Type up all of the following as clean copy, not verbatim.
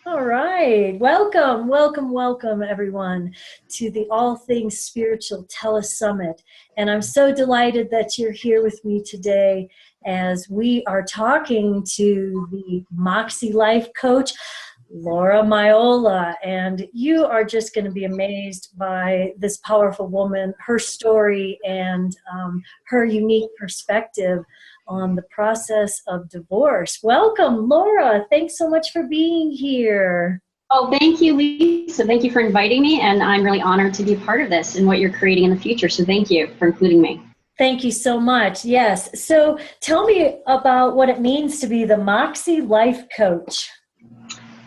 All right. Welcome, welcome, welcome, everyone, to the All Things Spiritual Telesummit. And I'm so delighted that you're here with me today as we are talking to the Moxie Life Coach, Laura Miolla. And you are just going to be amazed by this powerful woman, her story, and her unique perspective on the process of divorce. Welcome, Laura. Thanks so much for being here. Oh, thank you, Lisa. Thank you for inviting me, and I'm really honored to be a part of this and what you're creating in the future. So thank you for including me. Thank you so much. Yes. So tell me about what it means to be the Moxie Life Coach.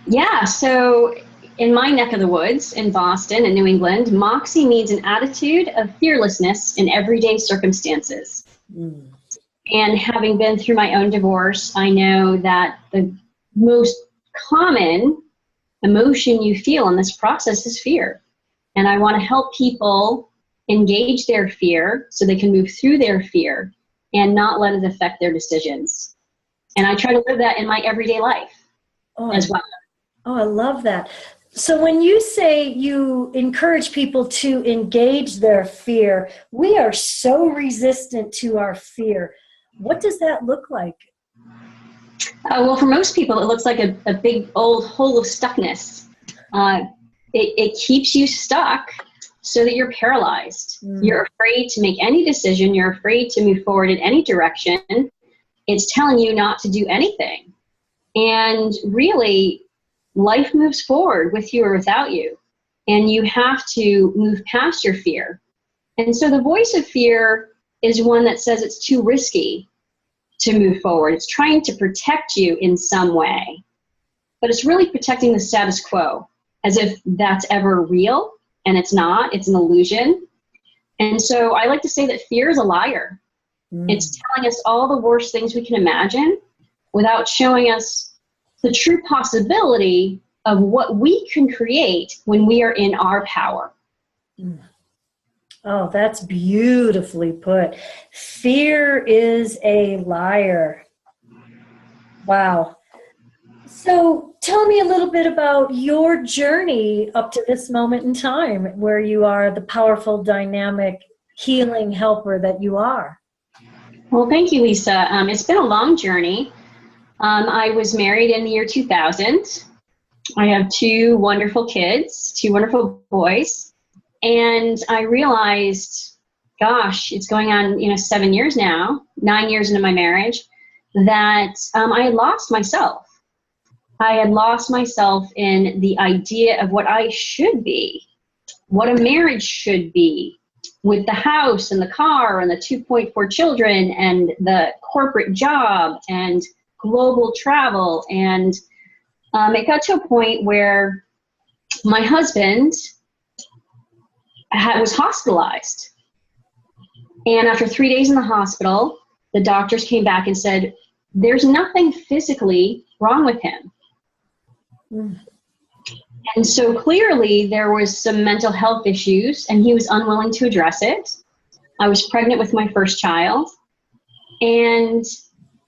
Yeah, so in my neck of the woods in Boston and New England, Moxie means an attitude of fearlessness in everyday circumstances. And having been through my own divorce, I know that the most common emotion you feel in this process is fear. And I want to help people engage their fear so they can move through their fear and not let it affect their decisions. And I try to live that in my everyday life as well. Oh, I love that. So when you say you encourage people to engage their fear, we are so resistant to our fear. What does that look like? Well, for most people, it looks like a big old hole of stuckness. It keeps you stuck so that you're paralyzed. You're afraid to make any decision. You're afraid to move forward in any direction. It's telling you not to do anything. And really, life moves forward with you or without you. And you have to move past your fear. And so the voice of fear is one that says it's too risky to move forward. It's trying to protect you in some way, but it's really protecting the status quo, as if that's ever real, and it's not. It's an illusion. And so I like to say that fear is a liar. It's telling us all the worst things we can imagine without showing us the true possibility of what we can create when we are in our power. Oh, that's beautifully put. Fear is a liar. Wow. So tell me a little bit about your journey up to this moment in time where you are the powerful, dynamic, healing helper that you are. Well, thank you, Lisa. It's been a long journey. I was married in the year 2000. I have two wonderful kids, two wonderful boys. And I realized, gosh, it's going on, 7 years now, 9 years into my marriage, that I had lost myself. I had lost myself in the idea of what I should be, what a marriage should be, with the house and the car and the 2.4 children and the corporate job and global travel. And it got to a point where my husband was hospitalized. And after 3 days in the hospital, the doctors came back and said, there's nothing physically wrong with him. And so clearly there was some mental health issues and he was unwilling to address it. I was pregnant with my first child. And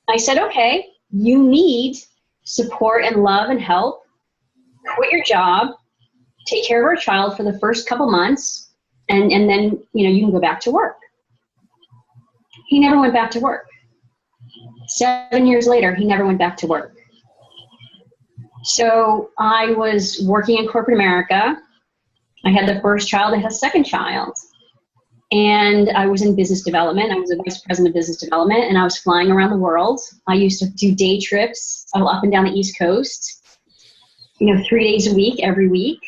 I said, okay, you need support and love and help. Quit your job, take care of our child for the first couple months, and then, you can go back to work. He never went back to work. 7 years later, he never went back to work. So I was working in corporate America. I had the first child, I had a second child. And I was in business development. I was a vice president of business development, and I was flying around the world. I used to do day trips up and down the East Coast, 3 days a week, every week.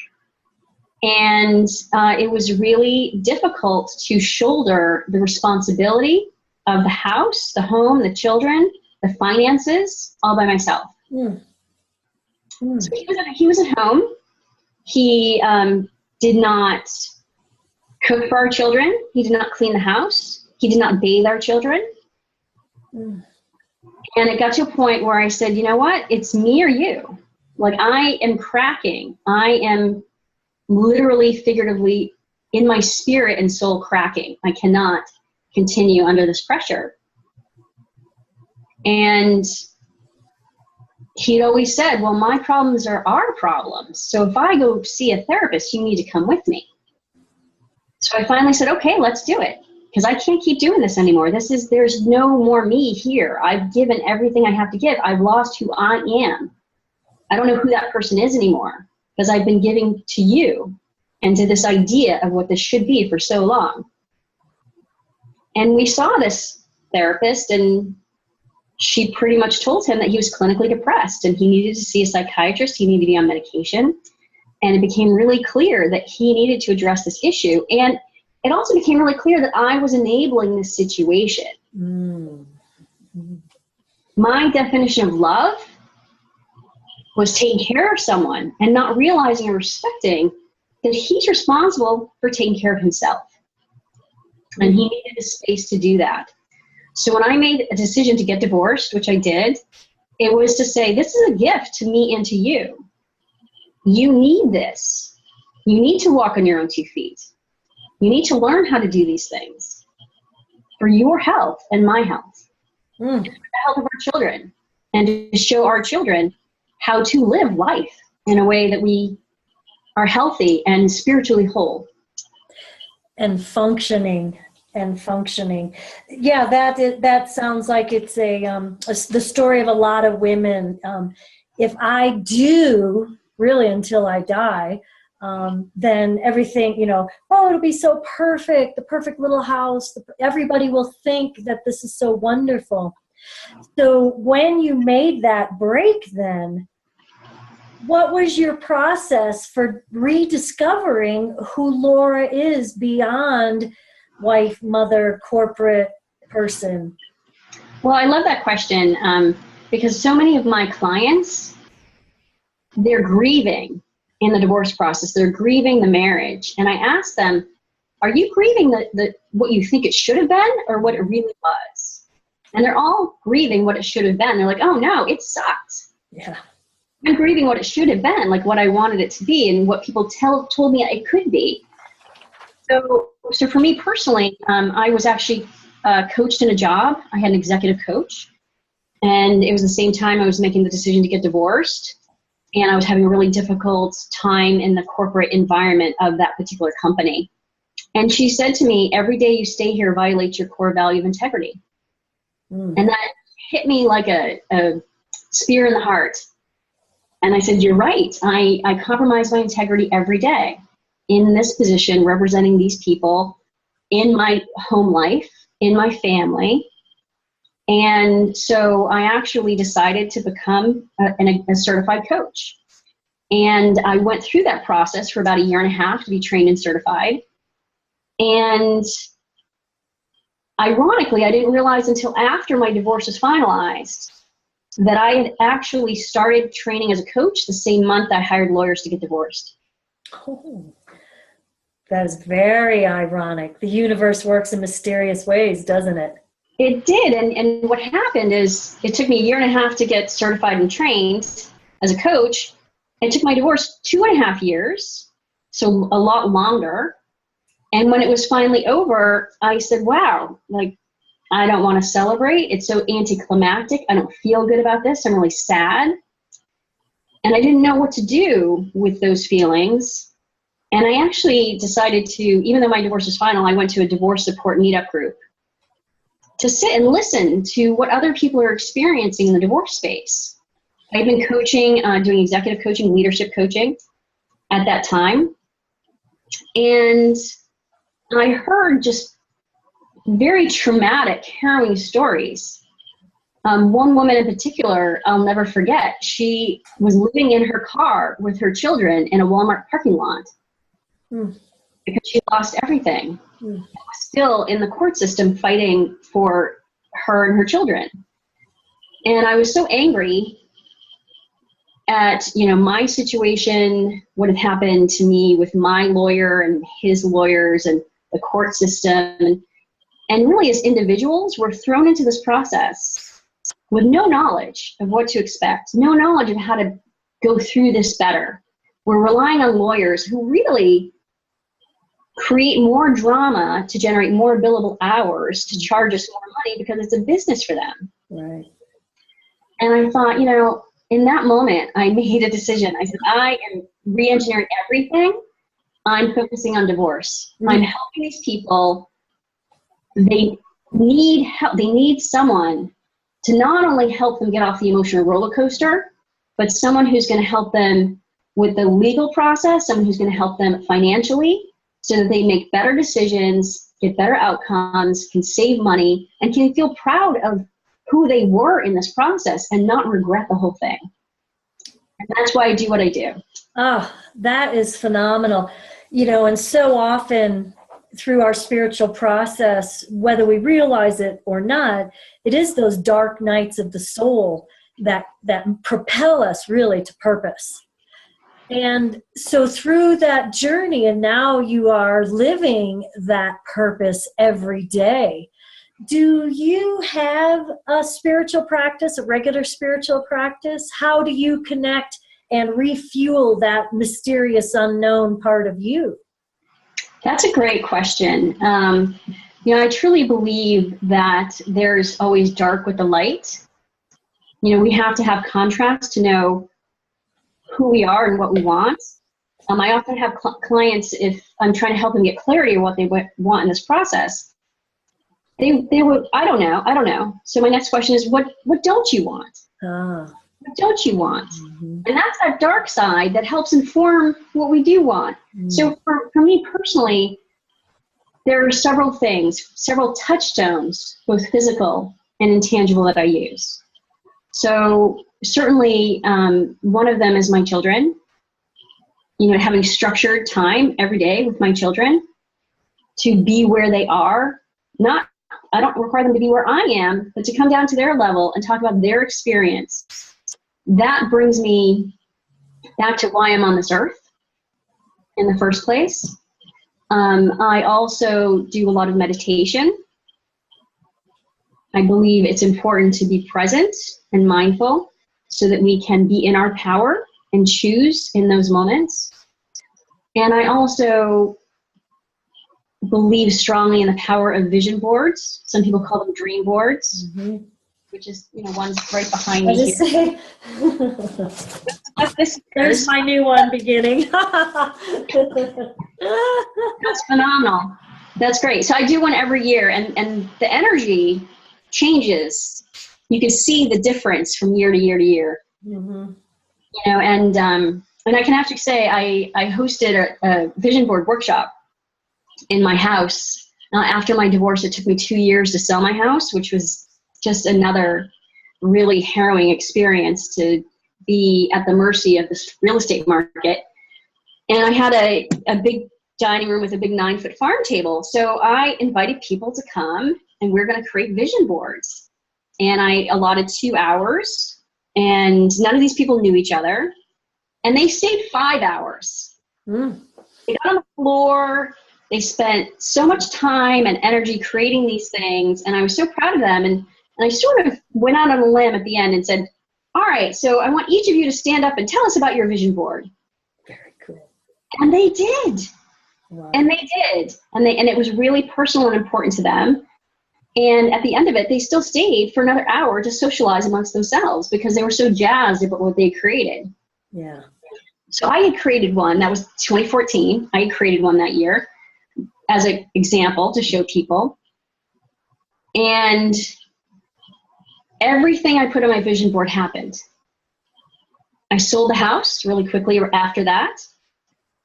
And it was really difficult to shoulder the responsibility of the house, the home, the children, the finances, all by myself. So he was at home. He did not cook for our children. He did not clean the house. He did not bathe our children. And it got to a point where I said, you know what? It's me or you. Like, I am cracking. I am literally, figuratively, in my spirit and soul cracking. I cannot continue under this pressure. And he'd always said, well, my problems are our problems. So if I go see a therapist, you need to come with me. So I finally said, okay, let's do it. Because I can't keep doing this anymore. There's no more me here. I've given everything I have to give. I've lost who I am. I don't know who that person is anymore because I've been giving to you and to this idea of what this should be for so long. And we saw this therapist, and she pretty much told him that he was clinically depressed and he needed to see a psychiatrist. He needed to be on medication. And it became really clear that he needed to address this issue. And it also became really clear that I was enabling this situation. Mm-hmm. My definition of love was taking care of someone and not realizing or respecting that he's responsible for taking care of himself. And he needed a space to do that. So when I made a decision to get divorced, which I did, it was to say, this is a gift to me and to you. You need this. You need to walk on your own 2 feet. You need to learn how to do these things for your health and my health, and for the health of our children, and to show our children how to live life in a way that we are healthy and spiritually whole. And functioning. Yeah, that sounds like it's the story of a lot of women. If I do, really until I die, then everything, it'll be so perfect, the perfect little house. Everybody will think that this is so wonderful. So when you made that break then, what was your process for rediscovering who Laura is beyond wife, mother, corporate person? Well, I love that question because so many of my clients, they're grieving in the divorce process. They're grieving the marriage. And I ask them, are you grieving what you think it should have been or what it really was? And they're all grieving what it should have been. They're like, oh no, it sucked. Yeah. I'm grieving what it should have been, like what I wanted it to be and what people told me it could be. So for me personally, I was actually coached in a job. I had an executive coach, and it was the same time I was making the decision to get divorced, and I was having a really difficult time in the corporate environment of that particular company. And she said to me, every day you stay here violates your core value of integrity. And that hit me like a spear in the heart. And I said, you're right. I compromise my integrity every day in this position, representing these people in my home life, in my family. And so I actually decided to become a certified coach. And I went through that process for about 1.5 years to be trained and certified. And ironically, I didn't realize until after my divorce was finalized that I had actually started training as a coach the same month I hired lawyers to get divorced. Oh, that is very ironic. The universe works in mysterious ways, doesn't it? It did. And what happened is it took me 1.5 years to get certified and trained as a coach. It took my divorce 2.5 years, so a lot longer. And when it was finally over, I said, wow, like, I don't want to celebrate. It's so anticlimactic. I don't feel good about this. I'm really sad. And I didn't know what to do with those feelings. And I actually decided to, even though my divorce was final, I went to a divorce support meetup group to sit and listen to what other people are experiencing in the divorce space. I've been coaching, doing executive coaching, leadership coaching at that time. And I heard just very traumatic, harrowing stories. One woman in particular, I'll never forget, she was living in her car with her children in a Walmart parking lot because she lost everything. Was still in the court system fighting for her and her children. And I was so angry at, my situation, what had happened to me with my lawyer and his lawyers and the court system. And really, as individuals, we're thrown into this process with no knowledge of what to expect, no knowledge of how to go through this better. We're relying on lawyers who really create more drama to generate more billable hours to charge us more money because it's a business for them. Right. And I thought, in that moment, I made a decision. I said, I am re-engineering everything. I'm focusing on divorce. I'm helping these people. They need help. They need someone to not only help them get off the emotional roller coaster, but someone who's going to help them with the legal process, someone who's going to help them financially so that they make better decisions, get better outcomes, can save money, and can feel proud of who they were in this process and not regret the whole thing. And that's why I do what I do. Oh, that is phenomenal. You know, and so often through our spiritual process, whether we realize it or not, it is those dark nights of the soul that propel us really to purpose. And so through that journey, and now you are living that purpose every day. Do you have a spiritual practice, a regular spiritual practice? How do you connect and refuel that mysterious unknown part of you? That's a great question. I truly believe that there's always dark with the light. We have to have contrast to know who we are and what we want. I often have clients, if I'm trying to help them get clarity on what they want in this process, they would, I don't know. So my next question is, what don't you want? What don't you want? Mm-hmm. And that's that dark side that helps inform what we do want. Mm-hmm. So for me personally, there are several things, several touchstones, both physical and intangible, that I use. So certainly one of them is my children. Having structured time every day with my children to be where they are. I don't require them to be where I am, but to come down to their level and talk about their experience. That brings me back to why I'm on this earth in the first place. I also do a lot of meditation. I believe it's important to be present and mindful so that we can be in our power and choose in those moments. And I also believe strongly in the power of vision boards. Some people call them dream boards, which is, one's right behind me here. There's my new one beginning. That's phenomenal. That's great. So I do one every year, and the energy changes. You can see the difference from year to year to year. Mm-hmm. And I can actually say I hosted a vision board workshop in my house. After my divorce, it took me 2 years to sell my house, which was just another really harrowing experience to be at the mercy of this real estate market. And I had a big dining room with a big 9-foot farm table. So I invited people to come, and we're going to create vision boards. And I allotted 2 hours, and none of these people knew each other. And they stayed 5 hours. They got on the floor. They spent so much time and energy creating these things, and I was so proud of them. And I sort of went out on a limb at the end and said, all right, so I want each of you to stand up and tell us about your vision board. Very cool. And they did. Wow. And they did. And it was really personal and important to them. And at the end of it, they still stayed for another hour to socialize amongst themselves because they were so jazzed about what they created. Yeah. So I had created one. That was 2014. I had created one that year as an example to show people. And everything I put on my vision board happened. I sold the house really quickly after that.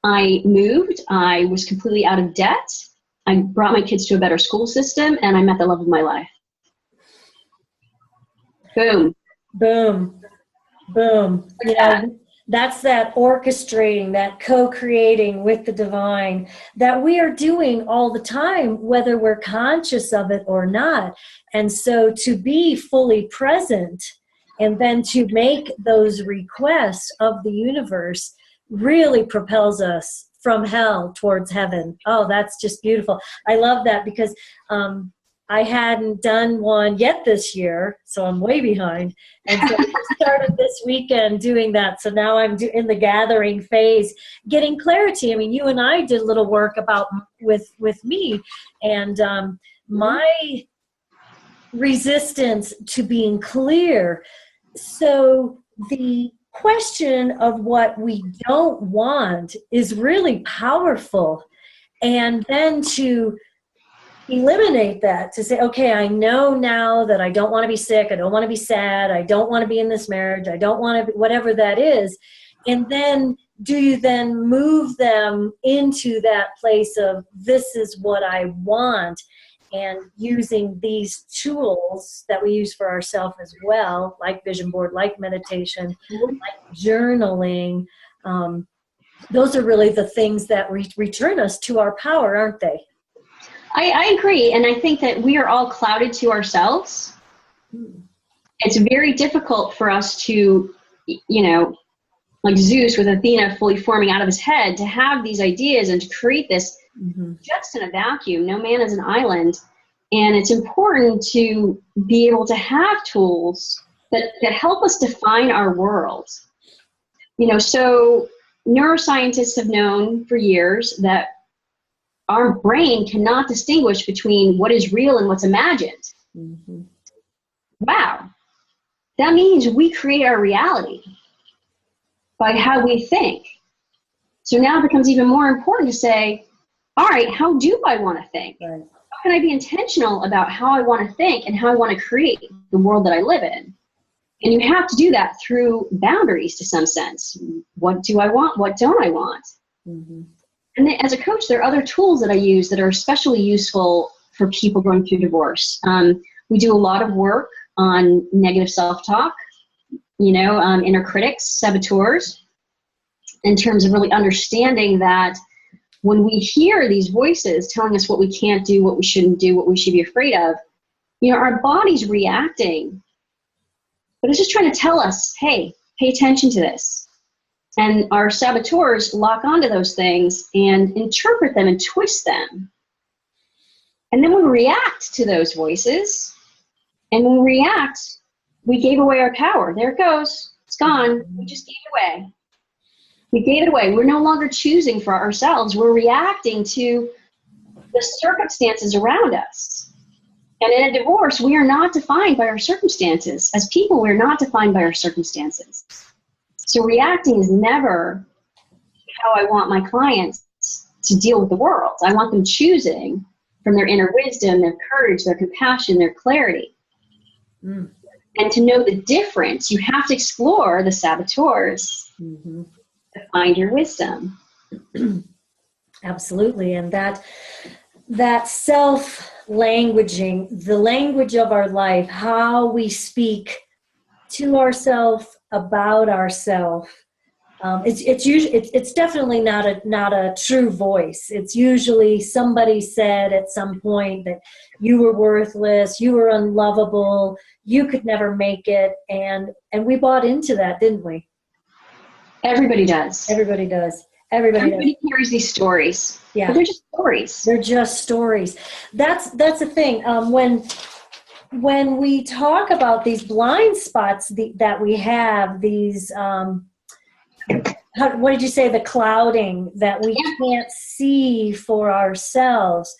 I moved. I was completely out of debt. I brought my kids to a better school system, and I met the love of my life. Boom. Boom. Boom. That's that orchestrating, that co-creating with the divine that we are doing all the time, whether we're conscious of it or not. And so to be fully present and then to make those requests of the universe really propels us from hell towards heaven. Oh, that's just beautiful. I love that because I hadn't done one yet this year, so I'm way behind. And so I started this weekend doing that. So now I'm in the gathering phase, getting clarity. I mean, you and I did a little work about with me, and my resistance to being clear. So the question of what we don't want is really powerful. And then to eliminate that, to say, okay, I know now that I don't want to be sick, I don't want to be sad, I don't want to be in this marriage, I don't want to be, whatever that is. And then do you then move them into that place of, this is what I want, and using these tools that we use for ourselves as well, like vision board, like meditation, like journaling. Those are really the things that return us to our power, aren't they? I agree. And I think that we are all clouded to ourselves. It's very difficult for us to, like Zeus with Athena fully forming out of his head, to have these ideas and to create this just in a vacuum. No man is an island. And it's important to be able to have tools that help us define our world. So neuroscientists have known for years that our brain cannot distinguish between what is real and what's imagined. Mm-hmm. Wow. That means we create our reality by how we think. So now it becomes even more important to say, all right, how do I want to think? Right. How can I be intentional about how I want to think and how I want to create the world that I live in? And you have to do that through boundaries to some sense. What do I want? What don't I want? Mm-hmm. And then as a coach, there are other tools that I use that are especially useful for people going through divorce. We do a lot of work on negative self-talk, inner critics, saboteurs, in terms of really understanding that when we hear these voices telling us what we can't do, what we shouldn't do, what we should be afraid of, our body's reacting, but it's just trying to tell us, hey, pay attention to this. And our saboteurs lock onto those things and interpret them and twist them. And then we react to those voices. And when we react, we gave away our power. There it goes. It's gone. We just gave it away. We gave it away. We're no longer choosing for ourselves. We're reacting to the circumstances around us. And in a divorce, we are not defined by our circumstances. As people, we're not defined by our circumstances. So reacting is never how I want my clients to deal with the world. I want them choosing from their inner wisdom, their courage, their compassion, their clarity. Mm. And to know the difference, you have to explore the saboteurs to find your wisdom. Absolutely. And that self-languaging, the language of our life, how we speak to ourselves, about ourselves, it's definitely not a true voice. It's usually somebody said at some point that you were worthless, you were unlovable, you could never make it, and we bought into that, didn't we? Everybody does. Everybody does. Everybody carries these stories. Yeah, but they're just stories. They're just stories. That's the thing. When we talk about these blind spots that we have, these, what did you say, the clouding that we can't see for ourselves,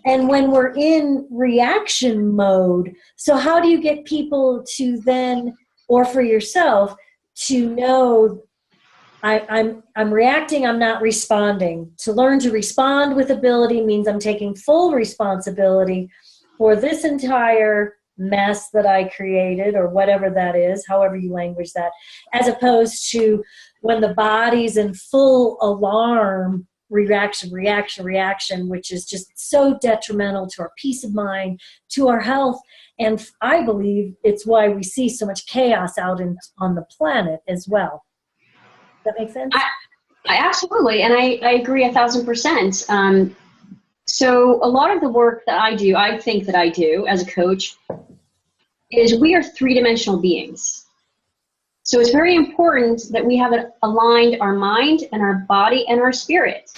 and when we're in reaction mode, so how do you get people to then, or for yourself, to know I'm reacting, I'm not responding? To learn to respond with ability means I'm taking full responsibility for this entire mess that I created, or whatever that is, however you language that, as opposed to when the body's in full alarm, reaction, which is just so detrimental to our peace of mind, to our health. And I believe it's why we see so much chaos out on the planet as well. Does that make sense? I absolutely, and I agree 1,000%. So a lot of the work that I think that I do as a coach, is we are three-dimensional beings. So it's very important that we have aligned our mind and our body and our spirit.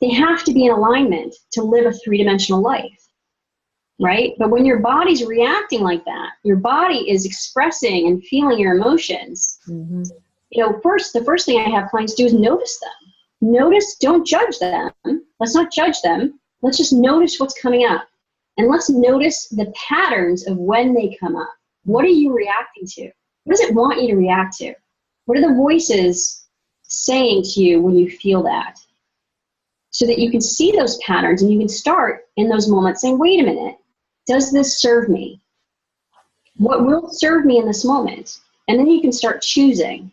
They have to be in alignment to live a three-dimensional life, right? But when your body's reacting like that, your body is expressing and feeling your emotions. Mm-hmm. The first thing I have clients do is notice them. Notice, don't judge them. Let's not judge them. Let's just notice what's coming up. And let's notice the patterns of when they come up. What are you reacting to? What does it want you to react to? What are the voices saying to you when you feel that? So that you can see those patterns and you can start in those moments saying, wait a minute, does this serve me? What will serve me in this moment? And then you can start choosing.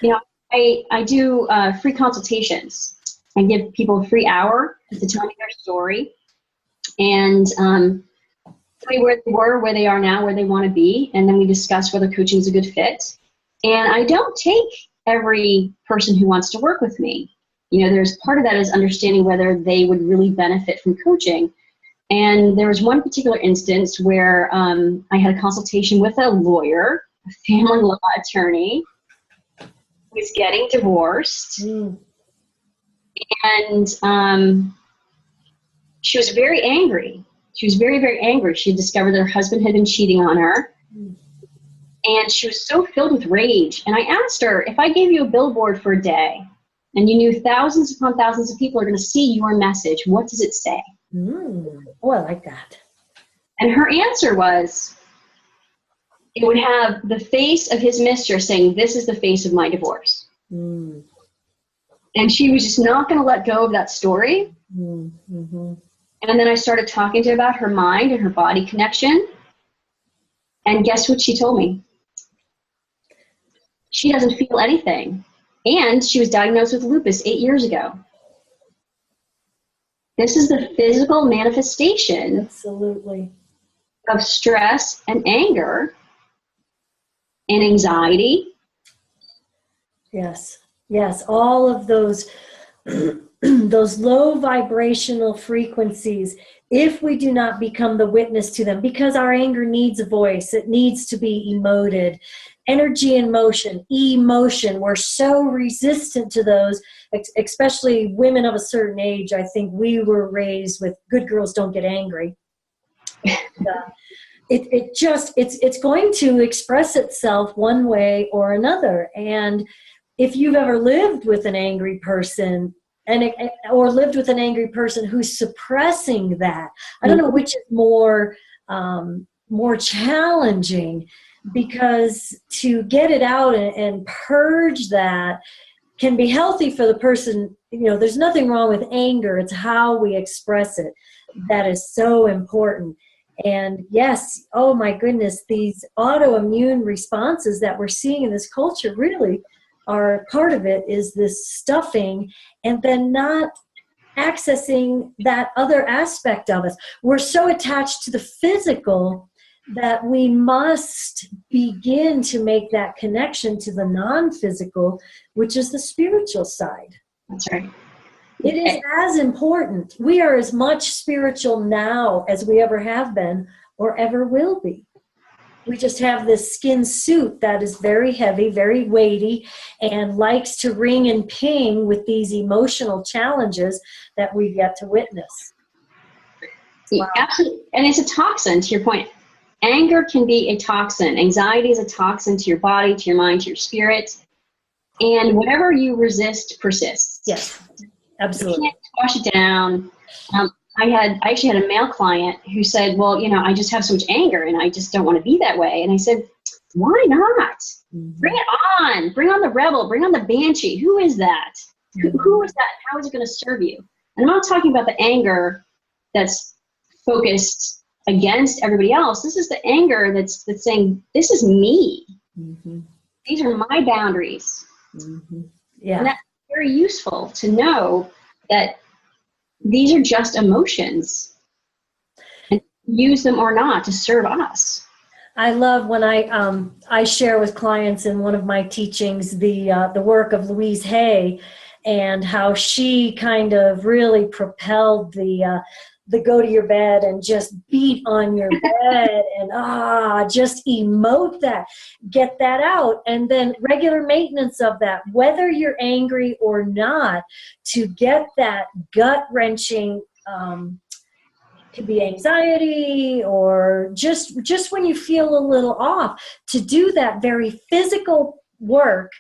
You know, I do free consultations. I give people a free hour to tell me their story and tell me where they were, where they are now, where they want to be, and then we discuss whether coaching is a good fit. And I don't take every person who wants to work with me. You know, there's part of that is understanding whether they would really benefit from coaching. And there was one particular instance where I had a consultation with a lawyer, a family law attorney, who was getting divorced. And she was very angry. She was very, very angry. She had discovered that her husband had been cheating on her. And she was so filled with rage. And I asked her, if I gave you a billboard for a day and you knew thousands upon thousands of people are going to see your message, what does it say? Oh, I like that. And her answer was, it would have the face of his mistress saying, this is the face of my divorce. And she was just not going to let go of that story. And then I started talking to her about her mind and her body connection. And guess what she told me? She doesn't feel anything. And she was diagnosed with lupus 8 years ago. This is the physical manifestation Absolutely. of stress and anger and anxiety. Yes. Yes. All of those, those low vibrational frequencies, if we do not become the witness to them, because our anger needs a voice, it needs to be emoted. Energy and motion, emotion, we're so resistant to those, especially women of a certain age. I think we were raised with good girls don't get angry. It's going to express itself one way or another. And if you've ever lived with an angry person, or lived with an angry person who's suppressing that, I don't know which is more challenging, because to get it out and purge that can be healthy for the person. You know, there's nothing wrong with anger. It's how we express it that is so important. And yes, oh my goodness, these autoimmune responses that we're seeing in this culture really are part of it, is this stuffing and then not accessing that other aspect of us. We're so attached to the physical that we must begin to make that connection to the non-physical, which is the spiritual side. That's right. It is as important. We are as much spiritual now as we ever have been or ever will be. We just have this skin suit that is very heavy, very weighty, and likes to ring and ping with these emotional challenges that we get to witness. Wow. Absolutely. And it's a toxin, to your point. Anger can be a toxin. Anxiety is a toxin to your body, to your mind, to your spirit. And whatever you resist persists. Yes, absolutely. You can't squash it down. I actually had a male client who said, well, you know, I just have so much anger and I just don't want to be that way. And I said, why not? Bring it on. Bring on the rebel. Bring on the banshee. Who is that? Who is that? How is it going to serve you? And I'm not talking about the anger that's focused against everybody else. This is the anger that's saying, this is me. These are my boundaries. Yeah. And that's very useful to know that these are just emotions and use them or not to serve us. I love when I share with clients in one of my teachings the work of Louise Hay and how she kind of really propelled the go to your bed and just beat on your bed and just emote that, get that out, and then regular maintenance of that, whether you're angry or not, to get that gut-wrenching, could be anxiety or just when you feel a little off, to do that very physical work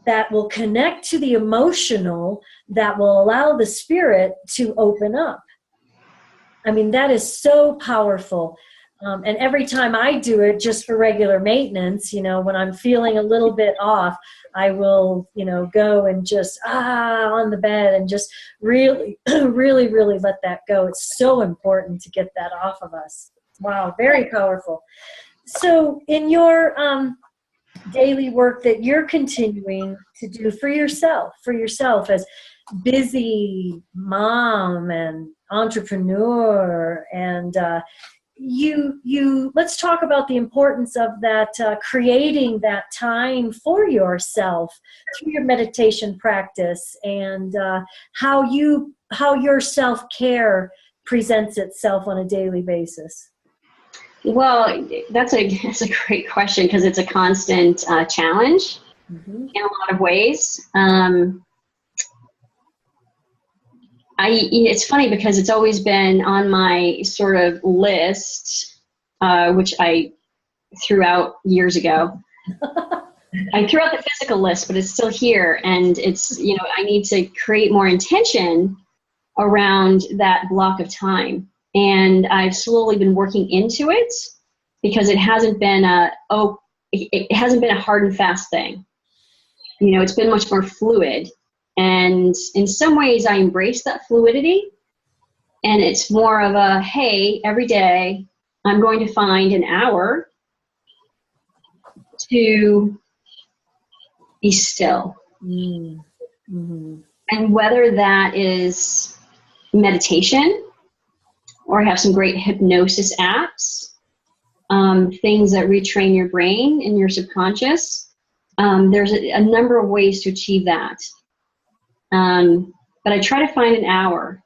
that will connect to the emotional, that will allow the spirit to open up. I mean, that is so powerful. And every time I do it just for regular maintenance, when I'm feeling a little bit off, I will, go and just, on the bed and just really, really, really let that go. It's so important to get that off of us. Wow, very powerful. So in your daily work that you're continuing to do for yourself as busy mom and entrepreneur, and you let's talk about the importance of that, creating that time for yourself through your meditation practice, and how your self-care presents itself on a daily basis. Well, that's a great question, because it's a constant challenge in a lot of ways. It's funny because it's always been on my sort of list, which I threw out years ago. I threw out the physical list, but it's still here. And it's, I need to create more intention around that block of time. And I've slowly been working into it, because it hasn't been it hasn't been a hard and fast thing. It's been much more fluid. And in some ways I embrace that fluidity, and it's more of a, hey, every day I'm going to find an hour to be still. Mm-hmm. And whether that is meditation, or I have some great hypnosis apps, things that retrain your brain and your subconscious. There's a number of ways to achieve that. But I try to find an hour.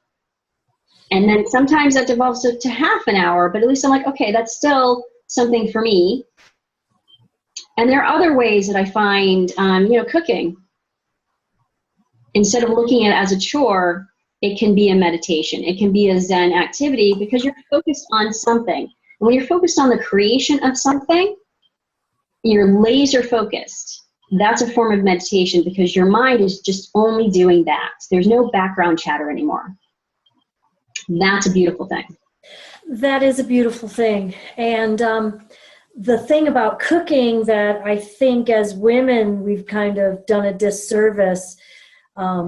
And then sometimes that devolves to half an hour, but at least I'm like, okay, that's still something for me. And there are other ways that I find, cooking. Instead of looking at it as a chore, it can be a meditation. It can be a Zen activity, because you're focused on something. And when you're focused on the creation of something, you're laser focused. That's a form of meditation, because your mind is just only doing that. There's no background chatter anymore. That's a beautiful thing. That is a beautiful thing. And the thing about cooking that I think as women we've kind of done a disservice, I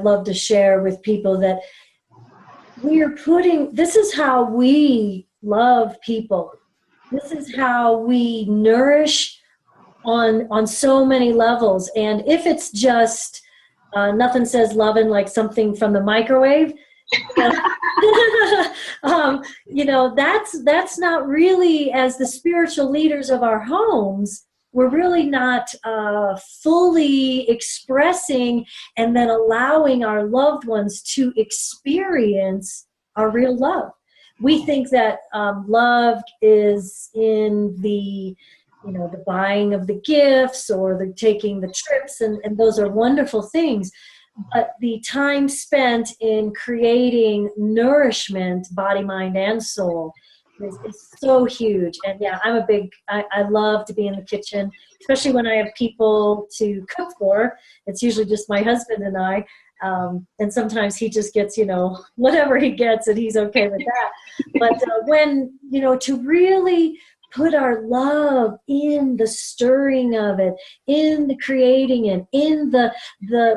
love to share with people that this is how we love people. This is how we nourish on so many levels. And if it's just nothing says loving like something from the microwave, that's not really, as the spiritual leaders of our homes, we're really not fully expressing and then allowing our loved ones to experience our real love. We think that love is in the buying of the gifts or the taking the trips, and those are wonderful things. But the time spent in creating nourishment, body, mind, and soul, is so huge. And yeah, I love to be in the kitchen, especially when I have people to cook for. It's usually just my husband and I. And sometimes he just gets, whatever he gets, and he's okay with that. But when, to really put our love in the stirring of it, in the creating it, in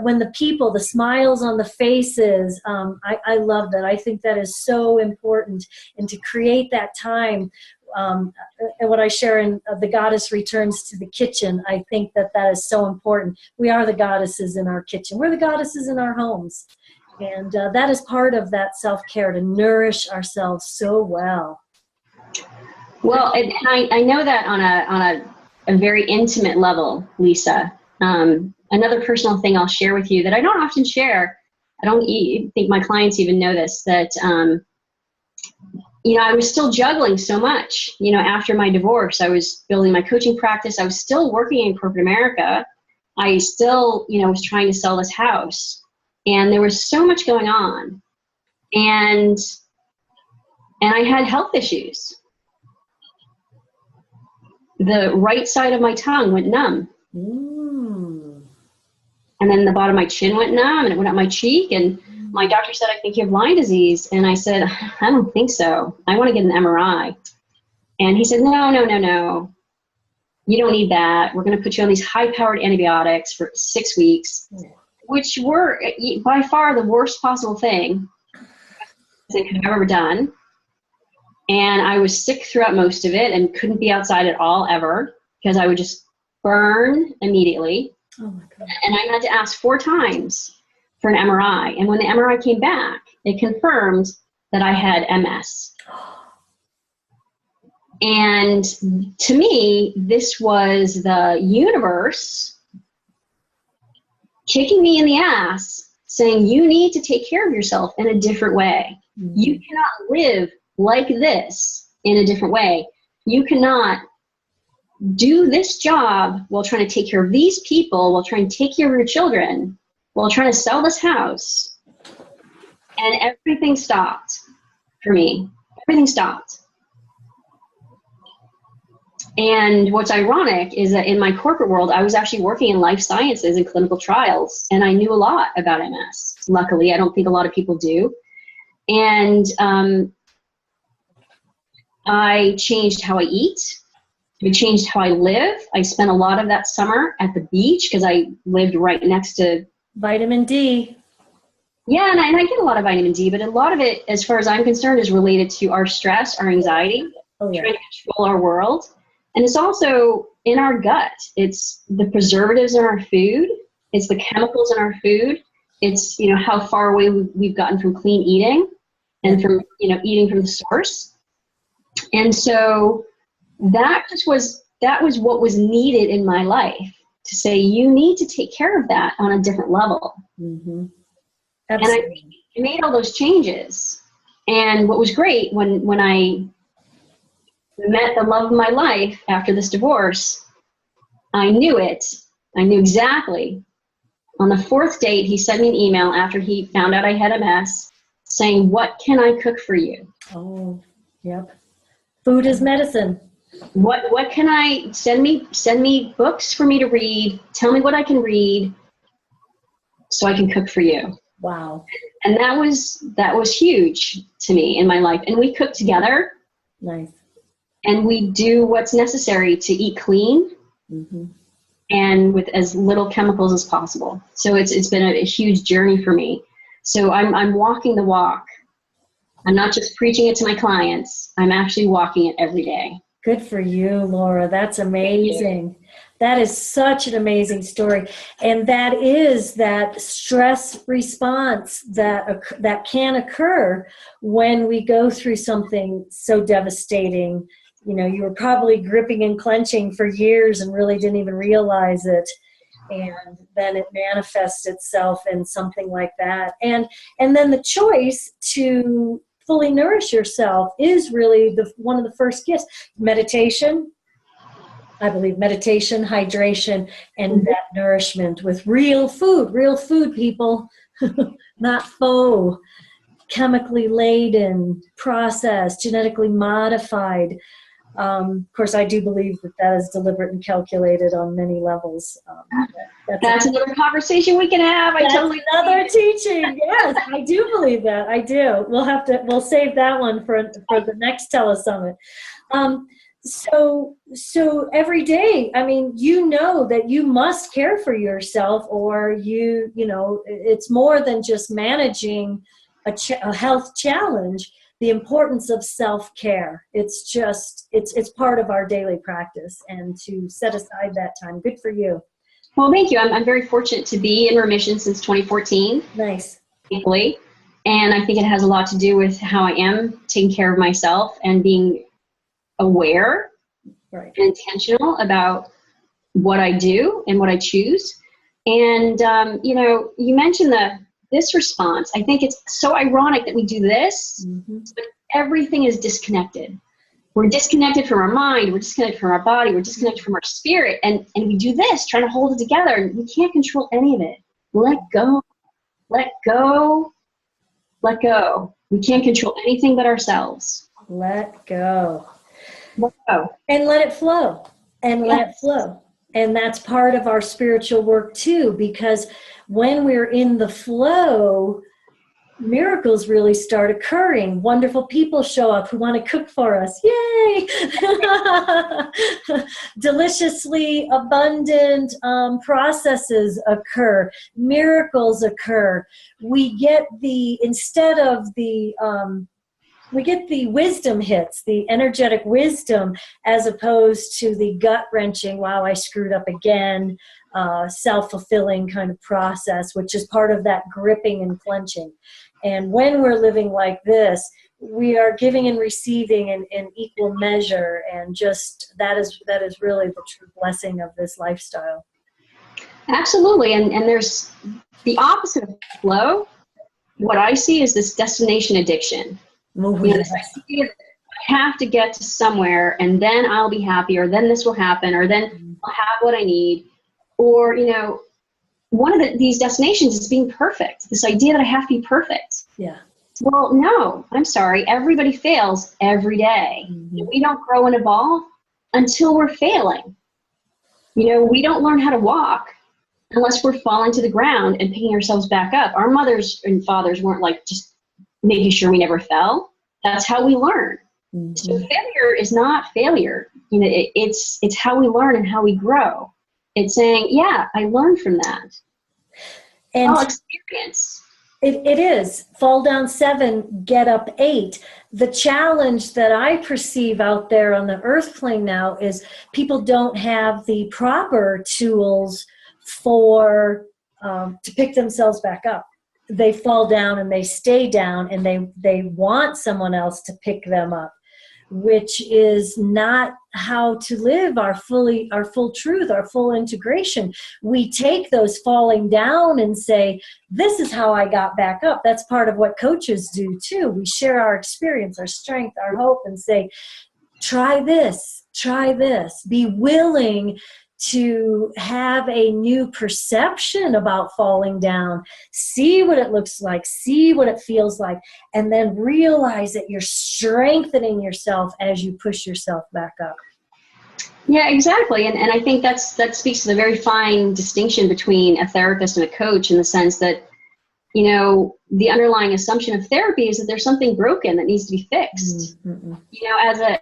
when the people, the smiles on the faces, I love that. I think that is so important. And to create that time, and what I share in The Goddess Returns to the Kitchen, I think that is so important. We are the goddesses in our kitchen. We're the goddesses in our homes. And that is part of that self-care, to nourish ourselves so well. Well, and I know that on a very intimate level, Lisa. Another personal thing I'll share with you that I don't often share, I don't think my clients even know this, that, I was still juggling so much. After my divorce, I was building my coaching practice. I was still working in corporate America. I still, was trying to sell this house. And there was so much going on. And I had health issues. The right side of my tongue went numb. And then the bottom of my chin went numb, and it went up my cheek. And My doctor said, I think you have Lyme disease. And I said, I don't think so. I want to get an MRI. And he said, no. You don't need that. We're going to put you on these high-powered antibiotics for 6 weeks, which were by far the worst possible thing I could have ever done. And I was sick throughout most of it and couldn't be outside at all ever because I would just burn immediately. Oh my God. And I had to ask 4 times for an MRI. And when the MRI came back, it confirmed that I had MS. And to me, this was the universe kicking me in the ass, saying, you need to take care of yourself in a different way. Mm-hmm. You cannot live like this in a different way. You cannot do this job while trying to take care of these people, while trying to take care of your children, while trying to sell this house. And everything stopped for me. Everything stopped. And what's ironic is that in my corporate world, I was actually working in life sciences and clinical trials, and I knew a lot about MS. Luckily, I don't think a lot of people do. And I changed how I eat. I changed how I live. I spent a lot of that summer at the beach because I lived right next to vitamin D. Yeah, and I get a lot of vitamin D, but a lot of it, as far as I'm concerned, is related to our stress, our anxiety, trying to control our world. And it's also in our gut. It's the preservatives in our food. It's the chemicals in our food. It's, how far away we've gotten from clean eating and from, eating from the source. And so that was what was needed in my life to say, you need to take care of that on a different level. Mm-hmm. And I made all those changes. And what was great when I met the love of my life after this divorce, I knew it. I knew exactly. On the 4th date, he sent me an email after he found out I had MS saying, what can I cook for you? Oh, yep. Food is medicine. What can I send me books for me to read? Tell me what I can read so I can cook for you. Wow. And that was huge to me in my life. And we cook together. Nice. And we do what's necessary to eat clean and with as little chemicals as possible. So it's been a huge journey for me. So I'm walking the walk. I'm not just preaching it to my clients. I'm actually walking it every day. Good for you, Laura. That's amazing. That is such an amazing story. And that is that stress response that can occur when we go through something so devastating. You were probably gripping and clenching for years and really didn't even realize it. And then it manifests itself in something like that. And then the choice to fully nourish yourself is really one of the first gifts. Meditation, I believe meditation, hydration, and that nourishment with real food, people, not faux, chemically laden, processed, genetically modified. Of course, I do believe that is deliberate and calculated on many levels. That's another conversation we can have. Another teaching. Yes, I do believe that. I do. We'll save that one for the next telesummit. So every day, that you must care for yourself, or it's more than just managing a health challenge. The importance of self-care. It's part of our daily practice, and to set aside that time. Good for you. Well, thank you. I'm very fortunate to be in remission since 2014. Nice. Thankfully. And I think it has a lot to do with how I am taking care of myself and being aware and intentional about what I do and what I choose. And, you mentioned this response. I think it's so ironic that we do this, but everything is disconnected. We're disconnected from our mind. We're disconnected from our body. We're disconnected from our spirit. And we do this, trying to hold it together. And we can't control any of it. Let go. Let go. Let go. We can't control anything but ourselves. Let go. Let go. And let it flow. And let it flow. And that's part of our spiritual work too, because when we're in the flow, miracles really start occurring. Wonderful people show up who want to cook for us. Yay! Deliciously abundant processes occur. Miracles occur. We get we get the wisdom hits, the energetic wisdom, as opposed to the gut-wrenching, wow, I screwed up again, self-fulfilling kind of process, which is part of that gripping and clenching. And when we're living like this, we are giving and receiving in equal measure, and just that is really the true blessing of this lifestyle. Absolutely, and there's the opposite of flow. What I see is this destination addiction. This idea that I have to get to somewhere, and then I'll be happy, or then this will happen, or then I'll have what I need. Or, one of these destinations is being perfect. This idea that I have to be perfect. Yeah. Well, no, I'm sorry. Everybody fails every day. Mm-hmm. We don't grow and evolve until we're failing. We don't learn how to walk unless we're falling to the ground and picking ourselves back up. Our mothers and fathers weren't like just making sure we never fell. That's how we learn. Mm-hmm. So failure is not failure. It's how we learn and how we grow. It's saying, yeah, I learned from that. And all experience. It is. Fall down 7, get up 8. The challenge that I perceive out there on the earth plane now is people don't have the proper tools for to pick themselves back up. They fall down and they stay down, and they want someone else to pick them up, which is not how to live our full truth, our full integration. We take those falling down and say, this is how I got back up. That's part of what coaches do too. We share our experience, our strength, our hope, and say, try this, be willing to have a new perception about falling down, see what it looks like, see what it feels like, and then realize that you're strengthening yourself as you push yourself back up. Yeah, exactly. And I think that speaks to the very fine distinction between a therapist and a coach, in the sense that, the underlying assumption of therapy is that there's something broken that needs to be fixed. Mm-hmm.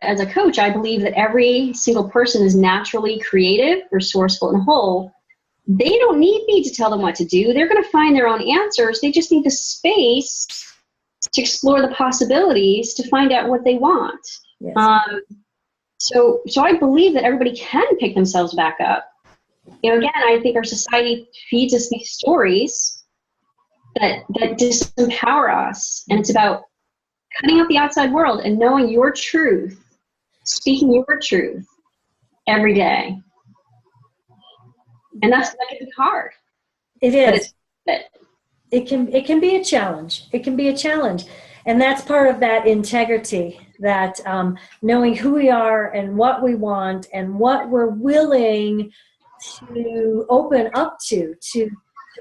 As a coach, I believe that every single person is naturally creative, resourceful, and whole. They don't need me to tell them what to do. They're going to find their own answers. They just need the space to explore the possibilities, to find out what they want. Yes. So I believe that everybody can pick themselves back up. Again, I think our society feeds us these stories that disempower us. And it's about cutting out the outside world and knowing your truth, speaking your truth every day. And that can be hard. It is. It can be a challenge. It can be a challenge. And that's part of that integrity, that knowing who we are and what we want and what we're willing to open up to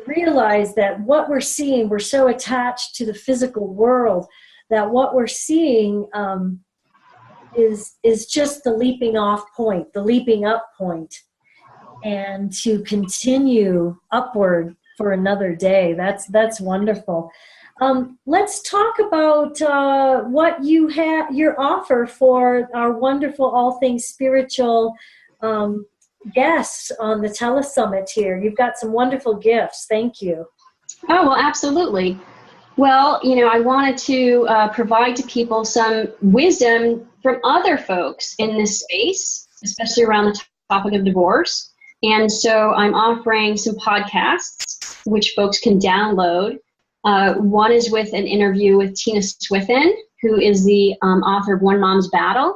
realize that what we're seeing, we're so attached to the physical world that what we're seeing is just the leaping off point, the leaping up point, and to continue upward for another day. That's wonderful. Let's talk about what you have, your offer for our wonderful All Things Spiritual guests on the Telesummit here. You've got some wonderful gifts. Thank you. Oh, well, absolutely. Well, I wanted to provide to people some wisdom from other folks in this space, especially around the topic of divorce. And so I'm offering some podcasts, which folks can download. One is with an interview with Tina Swithin, who is the author of One Mom's Battle.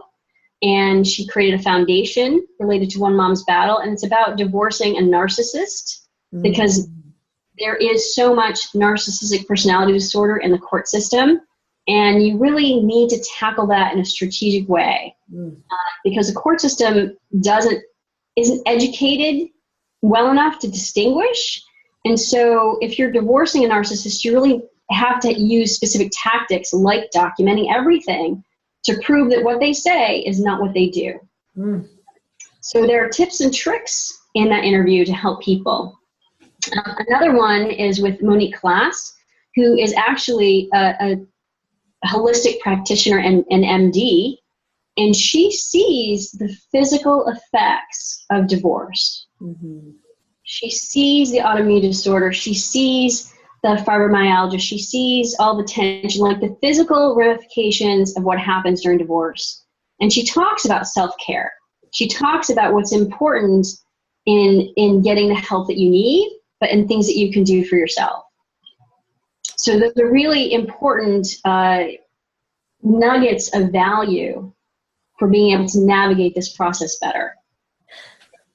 And she created a foundation related to One Mom's Battle. And it's about divorcing a narcissist, because there is so much narcissistic personality disorder in the court system. And you really need to tackle that in a strategic way, because the court system isn't educated well enough to distinguish. And so if you're divorcing a narcissist, you really have to use specific tactics like documenting everything to prove that what they say is not what they do. So there are tips and tricks in that interview to help people. Another one is with Monique Class, who is actually a holistic practitioner and an MD, and she sees the physical effects of divorce. Mm-hmm. She sees the autoimmune disorder. She sees the fibromyalgia. She sees all the tension, like the physical ramifications of what happens during divorce. And she talks about self-care. She talks about what's important in getting the help that you need, but in things that you can do for yourself. So those are really important nuggets of value for being able to navigate this process better.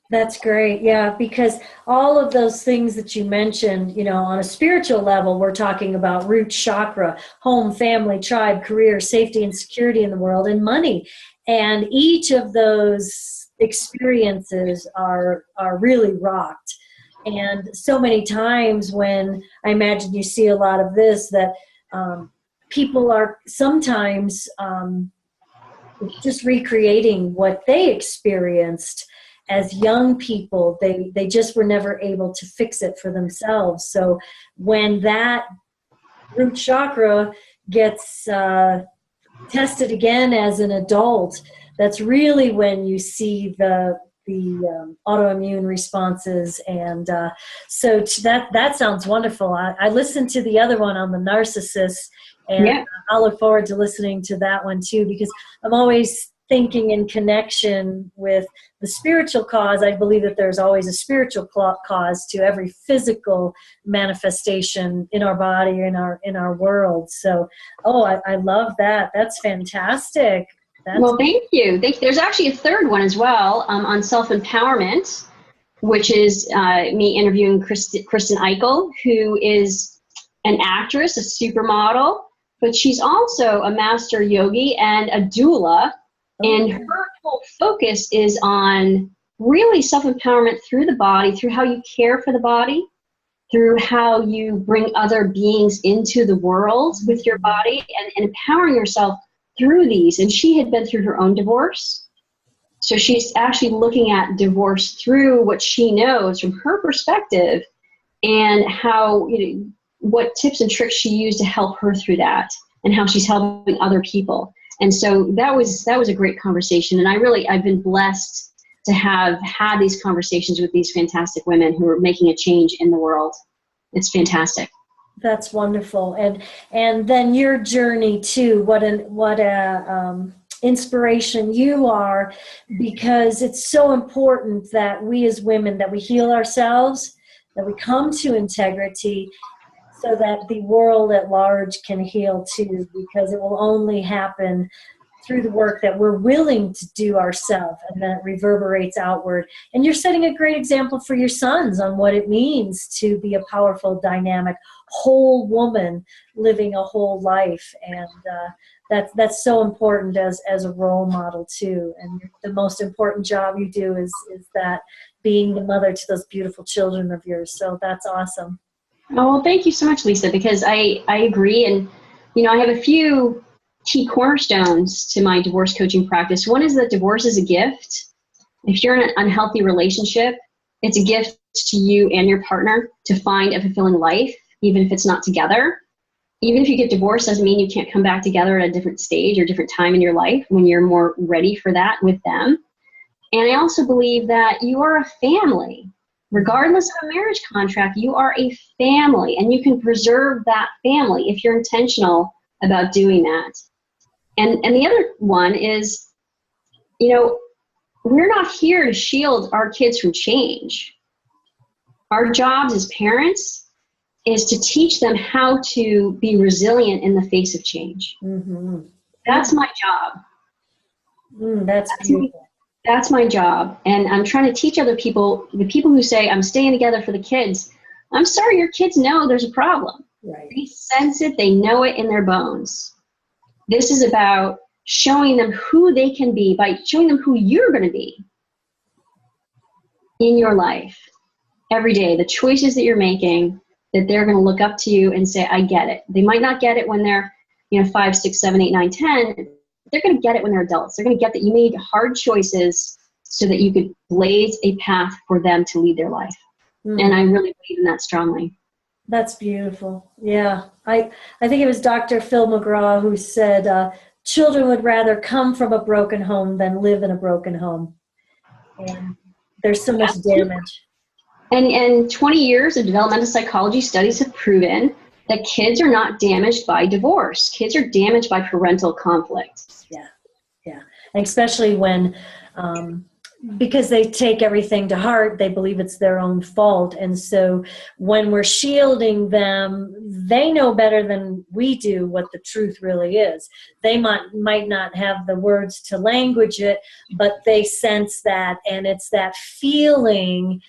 That's great. Yeah, because all of those things that you mentioned, on a spiritual level, we're talking about root chakra, home, family, tribe, career, safety and security in the world, and money. And each of those experiences are really rocked. And so many times when I imagine you see a lot of this, that people are sometimes just recreating what they experienced as young people. They just were never able to fix it for themselves. So when that root chakra gets tested again as an adult, that's really when you see the autoimmune responses. And so that sounds wonderful. I listened to the other one on the narcissist, and yeah, I'll look forward to listening to that one too, because I'm always thinking in connection with the spiritual cause. I believe that there's always a spiritual cause to every physical manifestation in our body, in our world. So, I love that. That's fantastic. Well, thank you. There's actually a third one as well, on self-empowerment, which is me interviewing Kristen Eichel, who is an actress, a supermodel, but she's also a master yogi and a doula. And her whole focus is on really self-empowerment through the body, through how you care for the body, through how you bring other beings into the world with your body, and empowering yourself through these. And she had been through her own divorce. So she's actually looking at divorce through what she knows from her perspective, and how, what tips and tricks she used to help her through that, and how she's helping other people. And so that was a great conversation. And I've been blessed to have had these conversations with these fantastic women who are making a change in the world. It's fantastic. That's wonderful. And then your journey too, what a inspiration you are, because it's so important that we as women, that we heal ourselves, that we come to integrity, so that the world at large can heal too, because it will only happen through the work that we're willing to do ourselves, and then it reverberates outward. And you're setting a great example for your sons on what it means to be a powerful, dynamic, whole woman living a whole life. And that's so important as a role model too. And the most important job you do is that, being the mother to those beautiful children of yours. So that's awesome. Oh, well, thank you so much, Lisa, because I agree. And, I have a few key cornerstones to my divorce coaching practice. One is that divorce is a gift. If you're in an unhealthy relationship, it's a gift to you and your partner to find a fulfilling life, even if it's not together. Even if you get divorced, doesn't mean you can't come back together at a different stage or different time in your life when you're more ready for that with them. And I also believe that you are a family. Regardless of a marriage contract, you are a family, and you can preserve that family if you're intentional about doing that. And the other one is, we're not here to shield our kids from change. Our jobs as parents is to teach them how to be resilient in the face of change. Mm-hmm. That's my job. That's beautiful. That's my job. And I'm trying to teach other people, the people who say, I'm staying together for the kids. I'm sorry, your kids know there's a problem. Right. They sense it. They know it in their bones. This is about showing them who they can be by showing them who you're going to be in your life every day. The choices that you're making, that they're going to look up to you and say, I get it. They might not get it when they're 5, 6, 7, 8, 9, 10. They're going to get it when they're adults. They're going to get that you made hard choices so that you could blaze a path for them to lead their life. And I really believe in that strongly. That's beautiful. Yeah. I think it was Dr. Phil McGraw who said, children would rather come from a broken home than live in a broken home. And there's so much damage. And 20 years of developmental psychology studies have proven that kids are not damaged by divorce. Kids are damaged by parental conflict. Yeah. Yeah. And especially when, because they take everything to heart, they believe it's their own fault. And so when we're shielding them, they know better than we do what the truth really is. They might not have the words to language it, but they sense that, and it's that feeling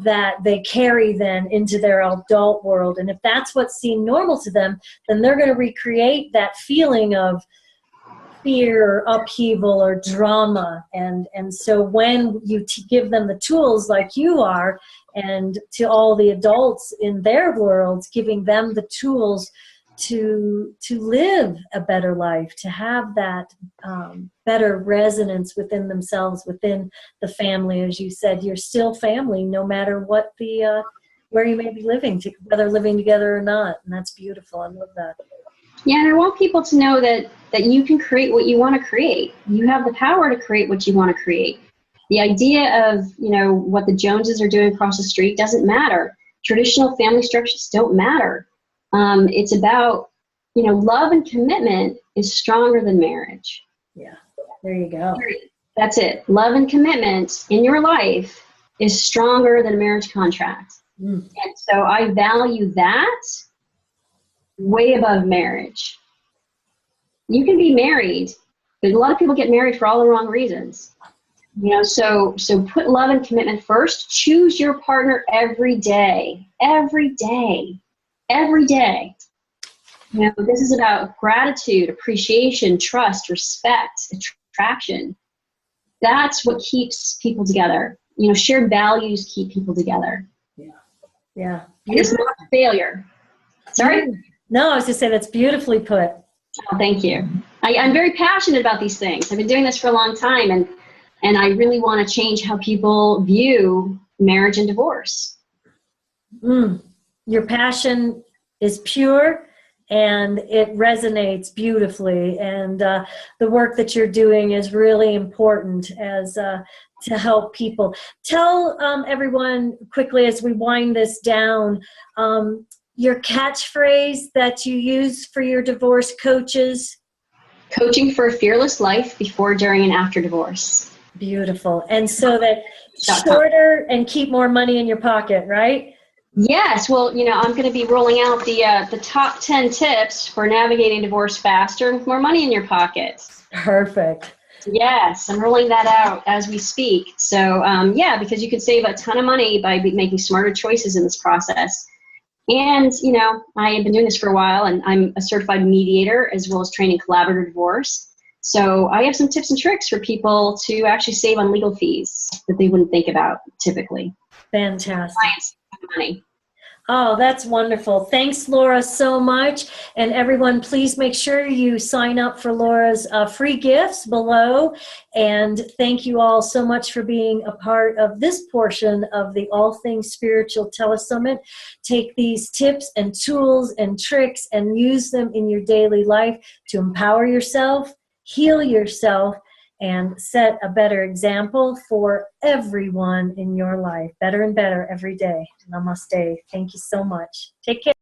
that they carry then into their adult world. And if that's what's seen normal to them, then they're going to recreate that feeling of fear or upheaval or drama. And so when you give them the tools like you are, and to all the adults in their worlds, giving them the tools to live a better life, to have that better resonance within themselves, within the family. As you said, you're still family no matter what the where you may be living, whether living together or not. And that's beautiful. I love that. Yeah, and I want people to know that you can create what you want to create. You have the power to create what you want to create. The idea of, what the Joneses are doing across the street doesn't matter. Traditional family structures don't matter. It's about, love and commitment is stronger than marriage. Yeah, there you go. That's it. Love and commitment in your life is stronger than a marriage contract. And so I value that way above marriage. You can be married, but a lot of people get married for all the wrong reasons. So put love and commitment first. Choose your partner every day. Every day. Every day. This is about gratitude, appreciation, trust, respect, attraction. That's what keeps people together. Shared values keep people together. Yeah. Yeah. It's not failure. Sorry? No, I was just saying that's beautifully put. Oh, thank you. I'm very passionate about these things. I've been doing this for a long time, and I really want to change how people view marriage and divorce. Your passion is pure, and it resonates beautifully. And the work that you're doing is really important as to help people. Tell everyone quickly as we wind this down, your catchphrase that you use for your divorce coaches. Coaching for a fearless life before, during, and after divorce. Beautiful. And so that shorter and keep more money in your pocket, right? Yes. Well, I'm going to be rolling out the top 10 tips for navigating divorce faster and with more money in your pocket. Perfect. Yes, I'm rolling that out as we speak. So, because you can save a ton of money by making smarter choices in this process. And, I have been doing this for a while, and I'm a certified mediator as well as training collaborative divorce. So I have some tips and tricks for people to actually save on legal fees that they wouldn't think about typically. Fantastic. Money. Oh, that's wonderful. Thanks, Laura, so much. And everyone, please make sure you sign up for Laura's free gifts below. And thank you all so much for being a part of this portion of the All Things Spiritual Telesummit. Take these tips and tools and tricks and use them in your daily life to empower yourself, heal yourself, and set a better example for everyone in your life. Better and better every day. Namaste. Thank you so much. Take care.